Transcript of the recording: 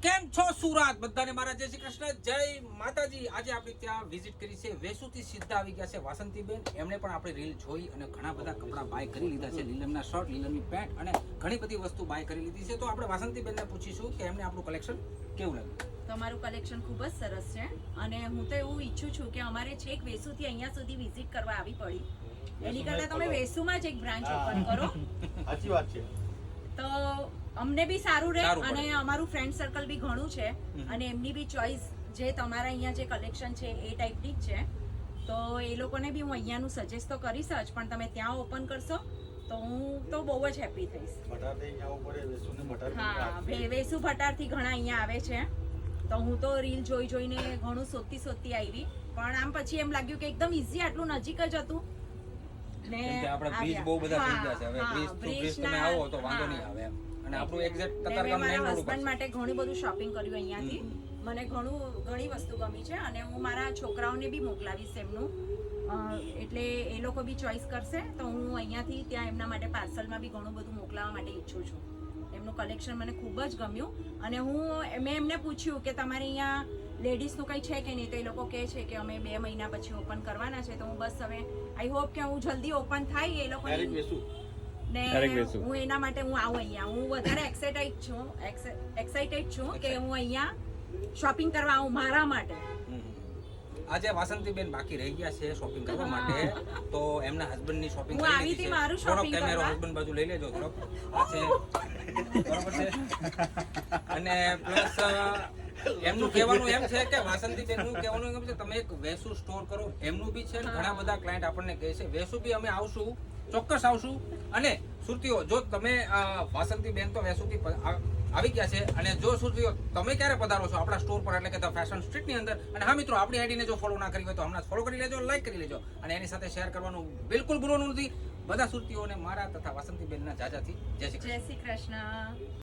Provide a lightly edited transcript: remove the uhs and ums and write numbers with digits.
કેમ છો સુરત? બધાને મારા જય શ્રી કૃષ્ણ, જય માતાજી. આજે આપણે ત્યાં વિઝિટ કરી છે, વેસુથી સીધા આવી ગયા છે વાસંતીબેન. એમણે પણ આપણે રીલ જોઈ અને ઘણા બધા કપડાં બાય કરી લીધા છે, લીલમના શર્ટ, લીલમની પેન્ટ અને ઘણી બધી વસ્તુ બાય કરી લીધી છે. તો આપણે વાસંતીબેનને પૂછીશું કે એમને આપણું કલેક્શન કેવું લાગ્યું. તમારું કલેક્શન ખૂબ જ સરસ છે અને હું તો એવું ઈચ્છું છું કે અમારે છેક વેસુથી અહીંયા સુધી વિઝિટ કરવા આવી પડી એની કરતાં તમે વેસુમાં જ એક બ્રાન્ચ ઓપન કરો. સાચી વાત છે. તો અમને બી સારું રહે સારું અને પડે. અમારું ફ્રેન્ડ સર્કલ બી ઘણું છે અને એમની બી ચોઈસ જે તમારા અહીંયા જે કલેક્શન છે એ ટાઈપની જ છે. તો એ લોકોને બી હું અહીંયાનું સજેસ્ટ તો કરીશ જ, પણ તમે ત્યાં ઓપન કરશો તો હું તો બહુ જ હેપી થઈશ. ભટારથી અહીંયા આવવું પડે, વેસુને ભટારથી હા, રાખીએ. વેસુ ભટારથી ઘણા અહીંયા આવે છે. તો હું તો રીલ જોઈને ઘણું શોધતી આવી, પણ આમ પછી એમ લાગ્યું કે એકદમ ઈઝી, આટલું નજીક જ હતું ને કેમ કે આપણે બ્રિજ બહુ બધા થઈ ગયા છે. હવે બ્રિજ ટુ બ્રિજ તમે આવો તો વાંધો નહીં આવે એમ. અને આપણું એક્ઝેક્ટ મેં કતારગામ મેઇન મારા રોડ ઉપર હસબન્ડ માટે ઘણું બધું શોપિંગ કર્યું અહીંયાથી. મને ઘણી વસ્તુ ગમી છે અને હું મારા છોકરાઓને બી મોકલાવીશ એમનું, એટલે એ લોકો બી ચોઈસ કરશે. તો હું અહીંયાથી ત્યાં એમના માટે પાર્સલમાં બી ઘણું બધું મોકલાવવા માટે ઈચ્છું છું. એમનું કલેક્શન મને ખૂબ જ ગમ્યું અને મેં એમને પૂછ્યું કે તમારે અહીંયા લેડીઝનું કંઈ છે કે નહીં, તો એ લોકો કહે છે કે અમે 2 મહિના પછી ઓપન કરવાના છે. તો હું બસ હવે આઈ હોપ કે હું જલ્દી ઓપન થાય એ લોકો ડાયરેક્ટ વેસુ. ને હું એના માટે હું આવું અહીંયા. હું વધારે એક્સાઇટેડ છું કે હું અહીંયા શોપિંગ કરવા આવું મારા માટે. આજે વાસંતીબેન બાકી રહી ગયા છે શોપિંગ કરવા માટે, તો એમના હસબન્ડની શોપિંગ હું આવી હતી મારું shopping કેમેરો કરવા. હસબન્ડ બાજુ લઈ લેજો થોડોક. આ છે બરોબર છે. અને પ્લસ એમનું કહેવાનું એમ છે કે વાસંતીબેન નું કહેવાનું એમ છે તમે એક વેસુ સ્ટોર કરો. એમનું બી છે ને ઘણા બધા ક્લાયન્ટ આપણને કહે છે વેસુ બી અમે આવશું, ચોક્કસ આવશું. અને સુરતીઓ, જો તમે વાસંતીબેન તો વેસુથી આવી ગયા છે અને જો સુરતીઓ તમે ક્યારે પધારો છો આપણા સ્ટોર પર, એટલે કે ધ ફેશન સ્ટ્રીટની અંદર. અને હા મિત્રો, આપણી આઈડીને જો ફોલો ના કરી હોય તો હમણાં ફોલો કરી લેજો, લાઈક કરી લેજો અને એની સાથે શેર કરવાનું બિલકુલ ભૂલવાનું નથી. બધા સુરતીઓને મારા તથા વાસંતીબેનના જાજાથી જય શ્રી કૃષ્ણ. જય શ્રી કૃષ્ણ.